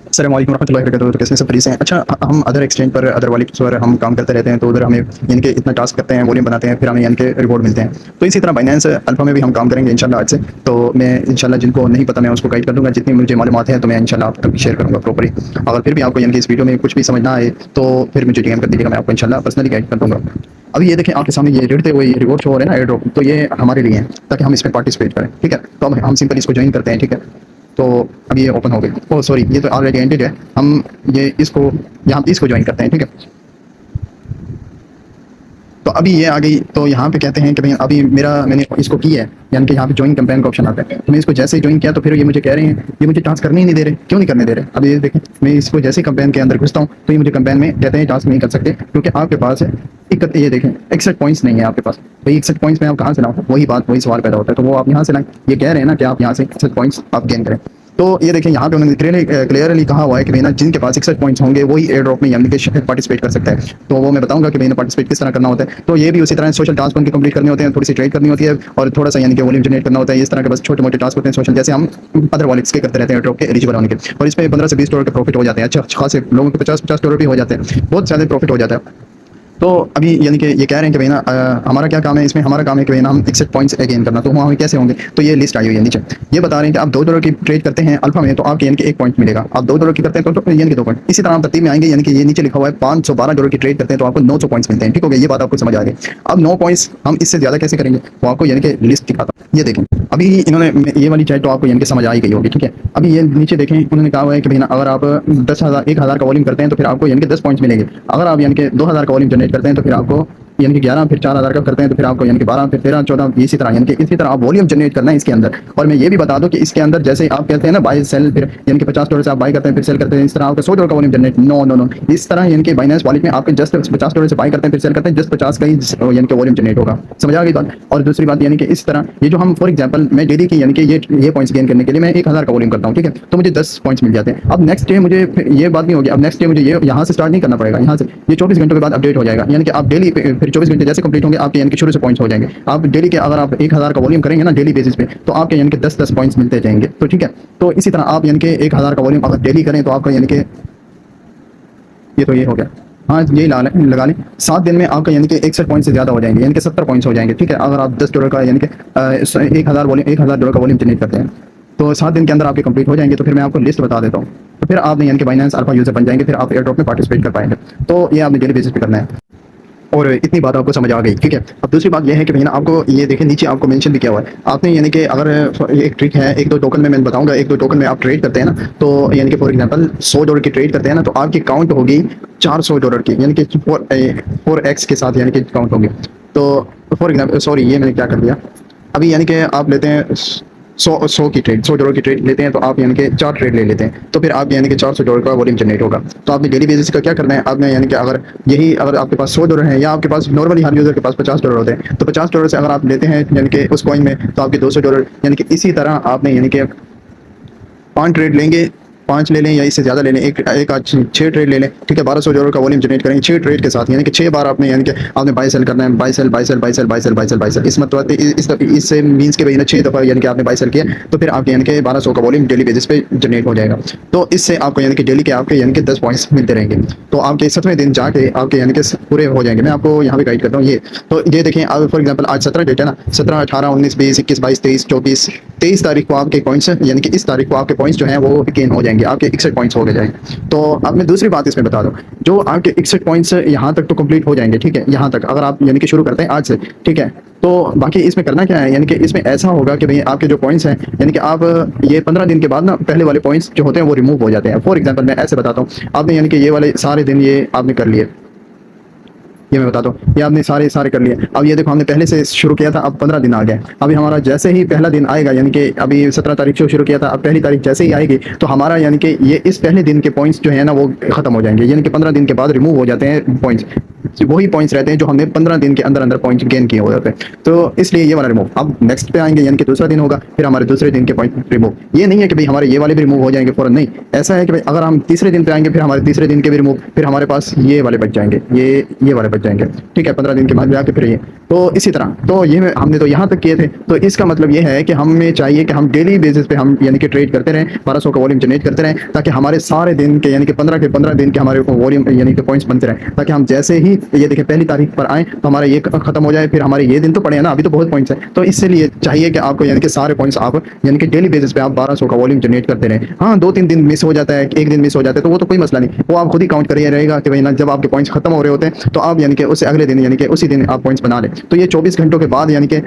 अस्सलाम वालेकुम रहमतुल्लाहि व बरकातहू। तो कैसे सब फ्री से हैं? अच्छा, हम अदर एक्सचेंज पर अदर वॉलेट्स पर हम काम करते रहते हैं, तो उधर हमें यानी कि इतना टास्क करते हैं, वॉल्यूम बनाते हैं, फिर हमें यानी कि रिवॉर्ड मिलते हैं। तो इसी तरह बाइनेंस अल्फा में भी हम काम करेंगे इंशाल्लाह आज से। तो मैं इंशाल्लाह जिनको नहीं पता मैं उसको गाइड कर दूँगा, जितनी मुझे मालूमात है तो मैं इंशाल्लाह आप तक शेयर करूँगा प्रॉपर्ली। अगर फिर भी आपको यानी कि इस वीडियो में कुछ भी समझ ना आए तो फिर मुझे डीएम कर दीजिएगा, मैं आपको इंशाल्लाह पर्सनली गाइड कर दूँगा। अभी ये देखें आपके सामने ये रेडते हुए रिवॉर्ड शो हो रहे हैं ना, एयर ड्रॉप, तो ये हमारे लिए हैं ताकि हम इसमें पार्टिसिपेट करें, ठीक है? तो अब हम सिंपल इसको ज्वाइन करते हैं, ठीक है? तो अभी ये ओपन हो गई। ओह सॉरी, ये तो ऑलरेडी एंडेड है। हम ये इसको यहाँ पे इसको ज्वाइन करते हैं, ठीक है? तो अभी ये आ गई, तो यहाँ पे कहते हैं कि भाई अभी मैंने इसको की है, यानी कि यहाँ पे ज्वाइन कैंपेन का ऑप्शन आता है। तो मैं इसको जैसे ही ज्वाइन किया तो फिर ये मुझे कह रहे हैं, ये मुझे टास्क करने ही नहीं दे रहे। क्यों नहीं करने दे रहे? अब ये देखें, मैं इसको जैसे ही कैंपेन के अंदर घुसता हूँ तो ये मुझे कैंपेन में कहते हैं टास्क नहीं कर सकते, क्योंकि आपके पास है ये देखें 61 पॉइंट्स नहीं है आपके पास। भाई 61 पॉइंट्स में आप कहाँ से लाओ? वही सवाल पैदा होता है। तो वो आप यहाँ से लाएं। ये कह रहे हैं ना कि आप यहाँ से 61 पॉइंट्स आप गेन करें। तो ये देखें यहाँ पे उन्होंने क्लियरली कहा हुआ है कि भाई ना जिनके पास 61 पॉइंट्स होंगे वही एयर ड्रॉप में यानी कि पार्टिसिपेट कर सकता है। तो वो मैं बताऊंगा कि भाई ना पार्टिसिपेट किस तरह करना होता है। तो ये भी उसी तरह सोशल टास्क उनके कंप्लीट करने होते हैं, थोड़ी सी ट्रेड करनी होती है और थोड़ा सा यानी कि वॉल्यूम जनरेट करना होता है। इस तरह के बस छोटे मोटे टास्क होते हैं सोशल, जैसे हम अदर वॉलेट्स के करते रहते हैं एयर ड्रॉप के एलिजिबल होने के। और इस पर 15 से 20 डॉलर का प्रॉफिट हो जाते हैं। अच्छा खासे लोगों के 50-50 डॉलर भी हो जाते हैं, बहुत ज़्यादा प्रॉफिट हो जाता है। तो अभी यानी कि ये कह रहे हैं कि भाई ना हमारा क्या काम है इसमें? हमारा काम है कि भाई ना हम 61 पॉइंट्स गेन करना। तो वहाँ हमें कैसे होंगे? तो ये लिस्ट आई हुई है नीचे। ये बता रहे हैं कि आप $2 की ट्रेड करते हैं अल्फा में तो आपके यानी कि 1 पॉइंट मिलेगा। आप $2 की करते हैं तो यानी कि 2 पॉइंट। इसी तरह आप तरतीब में आएंगे, यानी कि ये नीचे लिखा हुआ है $512 की ट्रेड करते हैं तो आपको 900 पॉइंट्स मिलते हैं, ठीक हो गया? ये बात आपको समझ आ गई। अब 9 पॉइंट्स हम इससे ज़्यादा कैसे करेंगे वो आपको यानी कि लिस्ट दिखाता हूँ। ये देखें, अभी इन्होंने ये वाली चैट तो आपको यानी कि समझ आ ही गई होगी, ठीक है? अभी ये नीचे देखें, उन्होंने कहा हुआ है कि भाई ना अगर आप 10,000 का वॉल्यूम करते हैं तो फिर आपको यानी कि 10 पॉइंट्स मिलेंगे। अगर आप यानी कि 2,000 का वॉल्यूम जनरेट करते हैं तो फिर आपको यानी कि 11, फिर 4,000 का करते हैं तो फिर आपको यानी कि 12, फिर 13, 14, इसी तरह यानी कि इसी तरह आप वॉल्यूम जनरेट करना है इसके अंदर। और मैं ये भी बता दूं कि इसके अंदर जैसे आप कहते हैं ना बाय सेल, फिर यानी कि $50 से आप बाय करते हैं फिर सेल करते हैं, इस तरह आपका $100 का volume generate no no no इस तरह यानी कि बाइनेंस वॉलेट में आपके जस्ट $50 से बाय करते हैं फिर सेल करते हैं, जस्ट 50 का ही यानी कि वॉल्यूम जनरेट होगा। समझ आ गई बात? और दूसरी बात यानी कि इस तरह ये जो हम फॉर एग्जाम्पल मैं डेली की यानी कि ये पॉइंट्स गेन करने के लिए मैं 1,000 का वॉल्यूम करता हूँ, ठीक है? तो मुझे 10 पॉइंट्स मिल जाते हैं। अब नेक्स्ट डे मुझे ये बात नहीं होगी, अब नेक्स्ट डे मुझे ये यहाँ से स्टार्ट नहीं करना पड़ेगा, यहाँ से ये 24 घंटों के बाद अपडेट हो जाएगा। यानी कि आप डेली फिर 24 घंटे जैसे कंप्लीट होंगे आपके यानी कि शुरू से पॉइंट्स हो जाएंगे। आप डेली के अगर आप 1,000 का वॉल्यूम करेंगे ना डेली बेसिस पे तो आपके यानी कि 10-10 पॉइंट्स मिलते जाएंगे। तो ठीक है, तो इसी तरह आप यानी कि 1,000 का वॉल्यूम अगर डेली करें तो आपका यानी कि ये तो ये हो गया। हाँ यही लगा लें 7 दिन में आपका यानी कि 61 पॉइंट से ज़्यादा हो जाएंगे, यानी कि 70 पॉइंट्स हो जाएंगे, ठीक है? अगर आप $10 का यानी कि 1,000 का वॉल्यूम जनरेट करते हैं तो 7 दिन के अंदर आपके कंप्लीट हो जाएंगे। तो फिर मैं आपको लिस्ट बता देता हूँ। तो फिर आपने यानी कि बाइनेंस अल्फा यूजर बन जाएंगे, फिर आप एयर ड्रॉप में पार्टिसिपेट कर पाएंगे। तो ये आपने डेली बेसिस पे करना है और इतनी बात आपको समझ आ गई, ठीक है? अब दूसरी बात यह है कि भैया आपको ये देखें नीचे आपको मेंशन भी किया हुआ है आपने, यानी कि अगर एक ट्रिक है, 1-2 टोकन में मैं बताऊंगा, 1-2 टोकन में आप ट्रेड करते हैं ना, तो यानी कि फॉर एग्जांपल $100 की ट्रेड करते हैं ना तो आपकी काउंट होगी $400 की, यानी कि 4x के साथ यानी कि काउंट होगी। तो फॉर एग्जाम्पल सॉरी ये मैंने क्या कर दिया, अभी यानी कि आप लेते हैं 100 की ट्रेड, $100 की ट्रेड लेते हैं तो आप यानी कि 4 ट्रेड ले लेते हैं तो फिर आप यानी कि $400 का वॉल्यूम जनरेट होगा। तो आपने डेली बेसिस का क्या करना है, आपने यानी कि अगर आपके पास $100 है या आपके पास नॉर्मली हर यूजर के पास $50 होते हैं तो $50 से अगर आप लेते हैं यानी कि उस कॉइन में तो आपके $200, यानी कि इसी तरह आपने यानी कि 5 ट्रेड लेंगे, 5 ले लें या इससे ज़्यादा ले लें, एक आज 6 ट्रेड ले लें, ठीक है? $1,200 का वॉल्यूम जनरेट करेंगे 6 ट्रेड के साथ, यानी कि 6 बार आपने यानी कि आपने बाय सेल करना है, buy sell buy sell buy sell buy sell buy sell buy sell. इस मतलब इससे मीन्स के भाई ना 6 दफ़ा यानी कि आपने बाय सेल किया तो फिर आपके यानी कि 1,200 का वॉल्यूम डेली बेसिस पे जनरेट हो जाएगा। तो इससे आपको यानी कि डेली के आपके यानी कि 10 पॉइंट्स मिलते रहेंगे। तो आपके 7वें दिन जाके आपके यानी कि पूरे हो जाएंगे। मैं आपको यहाँ पे गाइड करता हूँ ये। तो ये देखें, अब फॉर एग्जाम्पल आज 17 डेट है ना, 17, 18, 19, 20, 21, 22, 23, 24, 23 तारीख को आपके पॉइंट्स यानी कि इस तारीख को आपके पॉइंट्स जो हैं वो गेन हो जाएंगे, आपके 61 पॉइंट्स हो गए जाएंगे। तो अब मैं दूसरी बात इसमें बता दूं, जो आपके 61 पॉइंट्स यहाँ तक तो कंप्लीट हो जाएंगे, ठीक है? यहाँ तक अगर आप यानी कि शुरू करते हैं आज से, ठीक है? तो बाकी इसमें करना क्या है, यानी कि इसमें ऐसा होगा कि भाई आपके जो पॉइंट्स हैं यानी कि आप ये 15 दिन के बाद ना पहले वाले पॉइंट्स जो होते हैं वो रिमूव हो जाते हैं। फॉर एग्जांपल मैं ऐसे बताता हूँ, आपने यानी कि ये वाले सारे दिन ये आपने कर लिए, ये मैं बताता हूँ, ये आपने सारे कर लिए। अब ये देखो हमने पहले से शुरू किया था, अब 15 दिन आ गए। अभी हमारा जैसे ही पहला दिन आएगा, यानी कि अभी 17 तारीख से शुरू किया था, अब पहली तारीख जैसे ही आएगी तो हमारा यानी कि ये इस पहले दिन के पॉइंट्स जो है ना वो खत्म हो जाएंगे, यानी कि 15 दिन के बाद रिमूव हो जाते हैं पॉइंट्स। वही पॉइंट्स रहते हैं जो हमने 15 दिन के अंदर अंदर पॉइंट गेन किए हुए होते हैं। तो इसलिए ये वाला रिमूव अब नेक्स्ट पे आएंगे, यानी कि दूसरा दिन होगा, फिर हमारे दूसरे दिन के पॉइंट रिमूव। ये नहीं है कि भाई हमारे ये वाले भी रिमूव हो जाएंगे फौरन, नहीं। ऐसा है कि भाई अगर हम तीसरे दिन पे आएंगे फिर हमारे तीसरे दिन के भी रिमूव, फिर हमारे पास ये वाले बच जाएंगे, ये वाले बच लग जाएंगे। ठीक है, 15 दिन के बाद भी आके फिर ये, तो इसी तरह तो ये हमने तो यहाँ तक किए थे। तो इसका मतलब ये है कि हमें चाहिए कि हम डेली बेसिस पे हम यानी कि ट्रेड करते रहें, 1200 का वॉल्यूम जनरेट करते रहें, ताकि हमारे सारे दिन के यानी कि 15 दिन के हमारे वॉल्यूम यानी कि पॉइंट्स बनते रहें, ताकि हम जैसे ही ये देखिए पहली तारीख पर आए तो हमारा ये खत्म हो जाए, फिर हमारे ये दिन तो पड़े हैं ना, अभी तो बहुत पॉइंट्स है। तो इसलिए चाहिए कि आपको यानी कि सारे पॉइंट्स आप यानी कि डेली बेसिस पे आप 1200 का वॉल्यूम जनरेट करते रहें। हाँ, 2-3 दिन मिस हो जाता है, एक दिन मिस हो जाता है, तो वो तो कोई मसला नहीं, वो आप खुद ही काउंट करिए रहेगा कि भाई ना जब आपके पॉइंट्स खत्म हो रहे होते हैं तो आप यानी कि उससे अगले दिन यानी कि उसी दिन आप पॉइंट्स बना लें। तो ये 24 घंटों के बाद यानी कि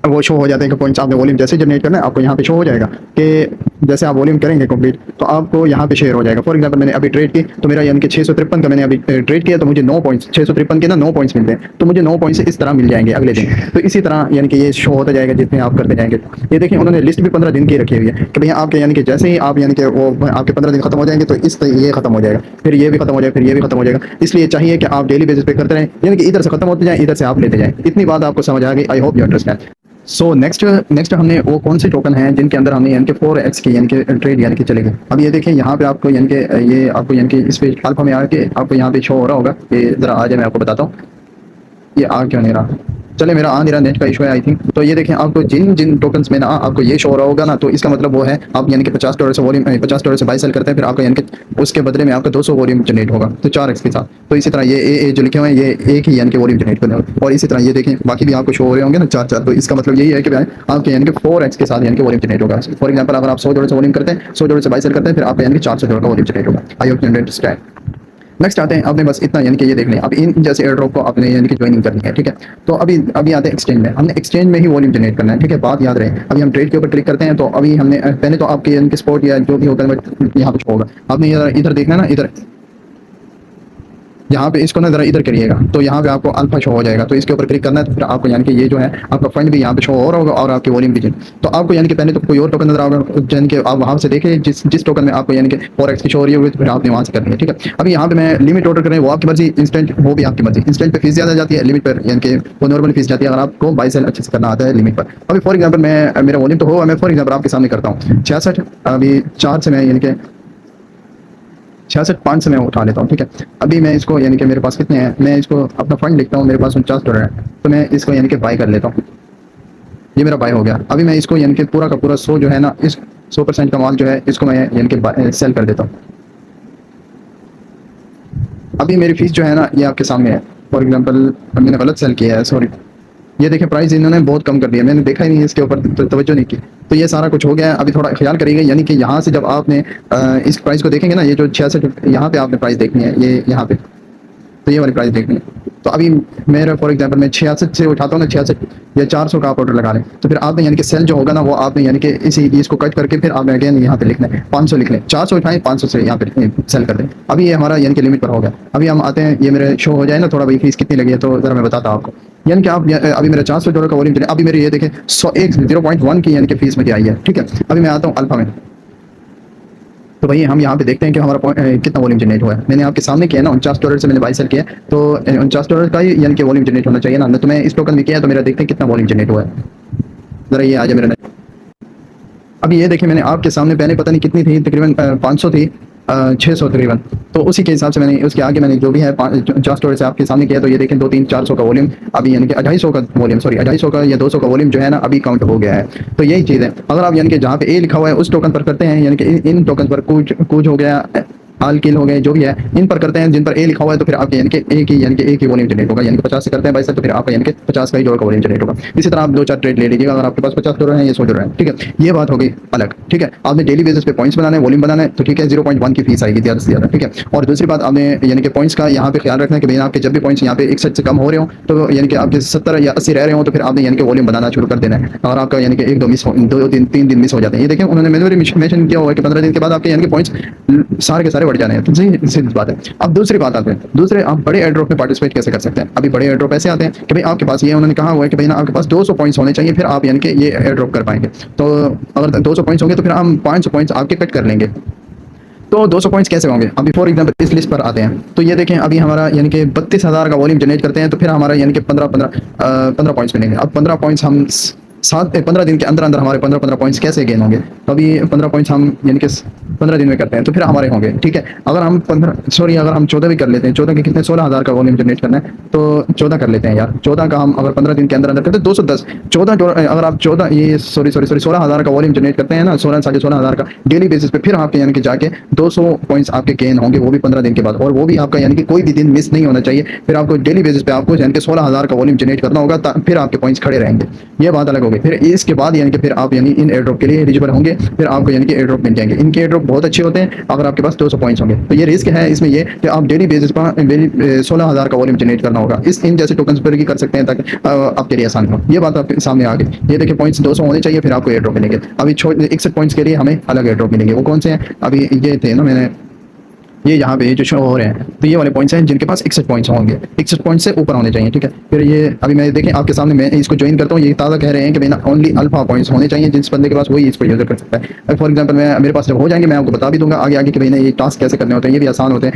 वो शो हो जाते हैं कि पॉइंट्स आपने वॉल्यूम जैसे जनरेट करना है आपको यहाँ पे शो हो जाएगा कि जैसे आप वॉल्यूम करेंगे कंप्लीट तो आपको यहाँ पे शेयर हो जाएगा। फॉर एग्जांपल मैंने अभी ट्रेड की तो मेरा यानी कि 653 का मैंने अभी ट्रेड किया तो मुझे 9 पॉइंट्स 653 के ना 9 पॉइंट्स मिलते हैं, तो मुझे 9 पॉइंट्स इस तरह मिल जाएंगे अगले दिन। तो इसी तरह यानी कि ये शो होता जाएगा जितने आप करते जाएंगे। ये देखिए उन्होंने लिस्ट भी 15 दिन की रखी हुई है कि भैया आपके यानी कि जैसे ही आप यानी कि वो आपके 15 दिन खत्म हो जाएंगे तो इस ये खत्म हो जाएगा, फिर ये भी खत्म हो जाएगा, फिर ये भी खत्म हो जाएगा। इसलिए चाहिए कि आप डेली बेसिस पे करते रहें, यानी कि इधर से खत्म होते जाए इधर से आप लेते जाएं। इतनी बात आपको समझ आ गई, I hope you understand. So next हमने वो कौन से टोकन हैं जिनके अंदर हमने यानी कि 4x की यानी कि ट्रेड यानी कि चलेगी। अब ये देखें यहाँ पे आपको यानी कि ये आपको यानी कि इस पे अल्फा में आके आपको यहाँ पे शो हो रहा होगा, ये ज़रा आ जाए मैं आपको बताता हूँ। ये आ क्यों नहीं रहा, चले मेरा आ नहीं रहा, नेट का इशू है आई थिंक। तो ये देखें आपको जिन जिन टोकन्स में ना आपको ये शो हो रहा होगा ना, तो इसका मतलब वो है आप यानी कि $50 से वॉल्यूम $50 से बाई सेल करते हैं, फिर आपका यानी कि उसके बदले में आपका 200 वॉल्यूम जनरेट होगा, तो 4x के साथ। तो इसी तरह ये ए जो लिखे हुए हैं ये एक ही यानी कि वॉल्यूम जनरेट करने होगा, और इसी तरह ये देखें बाकी भी आपको शो हो रहे होंगे ना 4-4। तो इसका मतलब यही है कि आपके यानी कि 4x के साथ यानी कि वॉल्यूम जनरेट होगा। फॉर एग्जाम्पल अगर आप $100 से वॉल्यूम करते हैं, $100 से बाई सेल करते हैं, फिर आप यानी कि $400 का वॉल्यूम जनरेट होगा। I hope you understand. Next आते हैं, आपने बस इतना यानी कि ये देख लें, अब इन जैसे एयर ड्रॉप को आपने यानी कि ज्वाइनिंग करनी है। ठीक है, तो अभी आते हैं एक्सचेंज में, हमने एक्सचेंज में ही वॉल्यूम जनरेट करना है। ठीक है, बात याद रहे, अभी हम ट्रेड के ऊपर क्लिक करते हैं तो अभी हमने पहले तो आपके यानी कि स्पॉट या जो भी होगा यहाँ पे होगा, आपने इधर देखना है ना, इधर यहाँ पे इसको ना जरा इधर करिएगा तो यहाँ पे आपको अल्फा शो हो जाएगा, तो इसके ऊपर क्लिक करना है तो फिर आपको यानी कि ये जो है आपका फंड भी यहाँ पे शो हो रहा होगा और आपकी वॉल्यूम भी। तो आपको यानी कि पहले तो कोई और टोकन नजर आएगा यानी कि आप वहाँ से देखिए जिस टोकन में आपको यानी कि 4x की शो हो रही होगी, तो फिर आपने वहाँ से करनी है। ठीक है, अभी यहाँ पे मैं लिमिट ऑर्डर कर रहे हैं वो आपकी मर्जी, इंस्टेंट वो भी आपकी मर्जी। इंस्टेंट पे फीस ज़्यादा जाती है, लिमिट पर यानी कि वो नॉर्मल फीस जाती है अगर आपको बाई सेल अच्छे से करना आता है लिमिट पर। अभी फॉर एग्जाम्पल मैं मेरा वॉल्यूम तो हो, मैं फॉर एग्जाम्पल आपके सामने करता हूँ 66, अभी 4 से मैं यानी कि 66.5 से मैं उठा लेता हूँ। ठीक है, अभी मैं इसको यानी कि मेरे पास कितने हैं, मैं इसको अपना फंड लिखता हूँ, मेरे पास $49 है, तो मैं इसको यानी कि बाई कर लेता हूँ। ये मेरा बाई हो गया। अभी मैं इसको यानी कि पूरा का पूरा 100 जो है ना, इस 100% का माल जो है इसको मैं यानी कि सेल कर देता हूँ। अभी मेरी फीस जो है ना ये आपके सामने है। फॉर एग्जाम्पल मैंने गलत सेल किया है, सॉरी। ये देखें प्राइस इन्होंने बहुत कम कर दिया, मैंने देखा ही नहीं इसके ऊपर तवज्जो नहीं की। तो ये सारा कुछ हो गया है, अभी थोड़ा ख्याल करिएगा, यानी कि यहाँ से जब आपने इस प्राइस को देखेंगे ना, ये जो 66 यहाँ पे आपने प्राइस देखनी है, ये यहाँ पे, तो ये वाली प्राइस देखनी है। तो अभी मेरा फॉर एग्जांपल मैं 66 से उठाता हूँ ना, 66 या 400 का आप ऑर्डर लगा लें, तो फिर आपने यानी कि सेल जो होगा ना वो आपने यानी कि इसको कट करके फिर आपने अगेन यहाँ पे लिखना है 500 लिख लें, 400 उठाएं 500 से यहाँ पे सेल कर दें। अभी ये हमारा यानी कि लिमिट पर होगा। अभी हम आते हैं, ये मेरे शो हो जाए ना थोड़ा भाई फीस कितनी लगी है, तो जरा मैं बताता हूँ आपको। यानी कि आप अभी मेरा $400 का वॉल्यूम चले, अभी मेरे ये देखें 0.1 की यानी कि फीस मुझे आई है। ठीक है, अभी मैं आता हूँ अल्फा में, तो भाई हम यहाँ पे देखते हैं कि हमारा कितना वॉल्यूम जनरेट हुआ है। मैंने आपके सामने किया ना, $49 से मैंने बाई सेल किया, तो $49 का ही यानी कि वॉल्यूम जनरेट होना चाहिए ना। तो मैं इस टोकन में किया तो मेरा देखते हैं कितना वॉल्यूम जनरेट हुआ है। जरा ये आ जाए मेरा। अभी ये देखिए मैंने आपके सामने पहले पता नहीं कितनी थी, तकरीबन 500 थी, 600 तकरीबन। तो उसी के हिसाब से मैंने उसके आगे मैंने जो भी है $50 से आपके सामने किया, तो ये देखें 2-3-400 का वॉल्यूम अभी यानी कि 250 का वॉल्यूम, सॉरी 250 का या 200 का वॉल्यूम जो है ना अभी काउंट हो गया है। तो यही चीज़ है, अगर आप यानी कि जहाँ पे ए लिखा हुआ है उस टोकन पर करते हैं, यानी कि इन टोकन पर कुछ हो गया, आल किल हो गए, जो भी है इन पर करते हैं जिन पर ए लिखा हुआ है, तो फिर आपके यानी कि एक ही वॉल्यूम जनरेट होगा। यानी कि 50 से करते हैं 22 तो फिर आपका यानी कि 50 का ही $1 का वॉल्यूम जनरेट होगा। इसी तरह आप 2-4 ट्रेड ले लीजिएगा, अगर आपके पास $50 है या $100 है। ठीक है, ये बात हो गई अलग। ठीक है, आपने डेली बेसिस पे पॉइंट्स बनाने, वॉल्यूम बनाना है, तो ठीक है 0.1 की फीस आएगी ज़्यादा से ज़्यादा। ठीक है, और दूसरी बात आपने यानी कि पॉइंट्स का यहाँ पे ख्याल रखना है कि भैया आपके जब भी पॉइंट्स यहाँ पे 61 से कम हो रहे हो, तो यानी कि आपके 70 या 80 रह रहे हो, तो फिर आपने यानी कि वॉल्यूम बनाना शुरू कर देना है। और आपका यानी कि 1-2 मिस हो, 2-3 दिन मिस हो जाते हैं। ये देखिए उन्होंने मैंने मेंशन किया हुआ है कि 15 दिन के बाद आपके यानी कि पॉइंट्स सारे के सारे बढ़ जाने हैं। तो सीधी बात है। अब दूसरी बात आते हैं, दूसरे आप बड़े एयर ड्रॉप में पार्टिसिपेट कैसे कर सकते हैं। अभी बड़े एयर ड्रॉप ऐसे आते हैं कि भाई आपके पास ये उन्होंने कहा हुआ है कि भाई ना आपके पास 200 पॉइंट्स होने चाहिए, फिर आप यानी कि ये एयर ड्रॉप कर पाएंगे। तो अगर 200 पॉइंट्स होंगे तो फिर हम 500 पॉइंट्स आपके कट कर लेंगे। तो 200 पॉइंट्स कैसे होंगे, अभी फॉर एग्जांपल इस लिस्ट पर आते हैं, तो ये देखें अभी हमारा यानी कि 32,000 का वॉल्यूम जनरेट करते हैं, तो फिर हमारा यानी कि 15 पॉइंट्स मिलेंगे। अब 15 पॉइंट्स हम 15 दिन के अंदर अंदर हमारे 15 पॉइंट्स कैसे गेन होंगे। तो अभी 15 पॉइंट्स हम यानी कि 15 दिन में करते हैं तो फिर हमारे होंगे, ठीक है। अगर हम 14 भी कर लेते हैं, 14 के कितने 16,000 का वॉल्यूम जनरेट करना है, तो 14 कर लेते हैं यार। 14 का हम अगर 15 दिन के अंदर अंदर करते हैं 210, 14 अगर आप 14 ये सॉरी 16,000 का वॉल्यूम जनरेट करते हैं ना, 16,500 का डेली बेसिस पे, फिर आपके यानी कि जाके 200 पॉइंट्स आपके गेन होंगे, वो भी 15 दिन के बाद। और वो भी आपका यानी कि कोई भी दिन मिस नहीं होना चाहिए। फिर आपको डेली बेसिस पे आपको यानी कि 16,000 का वॉल्यूम जनरेट करना होगा, फिर आपके पॉइंट्स खड़े रहेंगे। ये बात अलग होगी। फिर इसके बाद यानी कि फिर आप यानी इन एयर ड्रॉप के लिए एलिजिबल होंगे, फिर आपको यानी कि एयर ड्रॉप मिल जाएंगे। इनके एयर ड्रॉप बहुत अच्छे होते हैं अगर आपके पास 200 पॉइंट्स होंगे। तो ये रिस्क है इसमें ये कि आप डेली बेसिस पर 16,000 का वॉल्यूम जनरेट करना होगा। इन जैसे टोकन पर भी कर सकते हैं ताकि आपके लिए आसान हो। ये बात आपके सामने आ गई। ये देखिए पॉइंट्स 200 होने चाहिए, फिर आपको एयर ड्रॉप मिलेंगे। अभी 61 पॉइंट्स के लिए हमें अलग एयर ड्रॉप मिलेंगे। वो कौन से हैं? अभी ये थे ना, मैंने ये यहाँ पे जो शो हो रहे हैं, तो ये वाले पॉइंट्स हैं जिनके पास 61 पॉइंट्स होंगे, 61 पॉइंट से ऊपर होने चाहिए, ठीक है। फिर ये अभी मैं देखें आपके सामने, मैं इसको ज्वाइन करता हूँ, ये ताज़ा कह रहे हैं कि भाई ना ओनली अल्फा पॉइंट्स होने चाहिए, जिस बंदे के पास वही इसको यूज़ कर सकता है। फॉर एग्जांपल मेरे पास जब हो जाएंगे मैं आपको बता भी दूंगा आगे आगे कि भाई ना ये टास्क कैसे करने होते हैं। ये भी आसान होते हैं,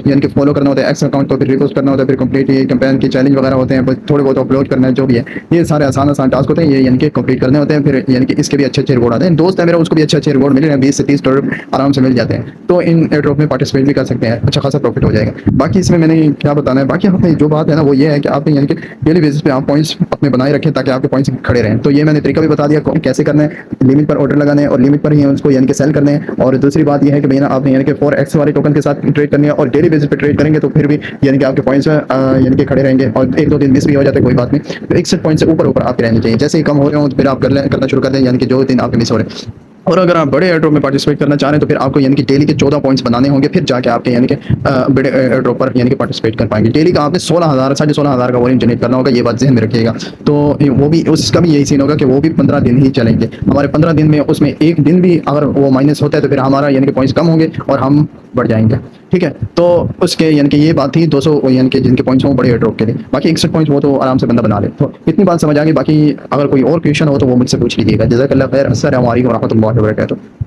यानी कि फॉलो करना होता है एक्स अकाउंट को, फिर रिपोस्ट करना होता है, फिर कंप्लीट ये कैंपेन की चैलेंज वगैरह होते हैं, थोड़े बहुत अपलोड करना है, जो भी है ये सारे आसान टास्क होते हैं, ये यानी कि कंप्लीट करने होते हैं। फिर यानी कि इसके भी अच्छे रिवॉर्ड आते हैं। दोस्त है मेरा, उसको भी अच्छे रिवॉर्ड मिल रहे हैं, 20 से 30 डॉलर आराम से मिल जाते हैं। तो इन एयर ड्रॉप में पार्टिसिपेट भी कर सकते हैं, अच्छा खासा प्रॉफिट हो जाएगा। बाकी इसमें मैंने क्या बताना है, बाकी हमें जो बात है ना वो ये है कि आपने यानी कि डेली बेसिस पे आप पॉइंट्स अपने बनाए रखें ताकि आपके पॉइंट्स खड़े रहें। तो ये मैंने तरीका भी बता दिया कैसे करना है। लिमिट पर ऑर्डर लगाने हैं और लिमिट पर ही उसको यानी कि सेल करने हैं। और दूसरी बात ये है कि भैया आपने यानी कि 4x वाले टोकन के साथ ट्रेड करनी है और डेली बेसिस पे ट्रेड करेंगे तो फिर भी यानी कि आपके पॉइंट्स यानी कि खड़े रहेंगे। और 1-2 दिन मिस भी हो जाते हैं कोई बात नहीं, तो 61 पॉइंट से ऊपर ऊपर आपके रहने चाहिए। जैसे ही कम हो रहे हो तो फिर आप करना शुरू कर दें, यानी कि जो दिन आपके मिस हो रहे हैं। और अगर आप बड़े एयर ड्रॉप में पार्टिसिपेट करना चाह रहे हैं तो फिर आपको यानी कि डेली के 14 पॉइंट्स बनाने होंगे, फिर जाके आपके यानी कि बड़े एयर ड्रॉप पर यानी कि पार्टिसिपेट कर पाएंगे। डेली का आपने 16,000 16,500 का वॉल्यूम जनरेट करना होगा, ये बात ज़हन में रखिएगा। तो वो भी उसका भी यही सीन होगा कि वो भी 15 दिन ही चलेंगे। हमारे 15 दिन में उसमें एक दिन भी अगर वो माइनस होता है तो फिर हमारा यानी कि पॉइंट्स कम होंगे और हम बढ़ जाएंगे, ठीक है। तो उसके यानी कि ये बात थी 200 यानी कि जिनके पॉइंट्स हों बड़े एयर ड्रॉप के लिए। बाकी 61 पॉइंट्स वो तो आराम से बंदा बना ले। तो इतनी बात समझ आ गई। बाकी अगर कोई और क्वेश्चन हो तो वो मुझसे पूछ लीजिएगा। जज़ाकल्लाह खैर। अस्सलामु अलैकुम व रहमतुल्लाहि व बरकातुहू।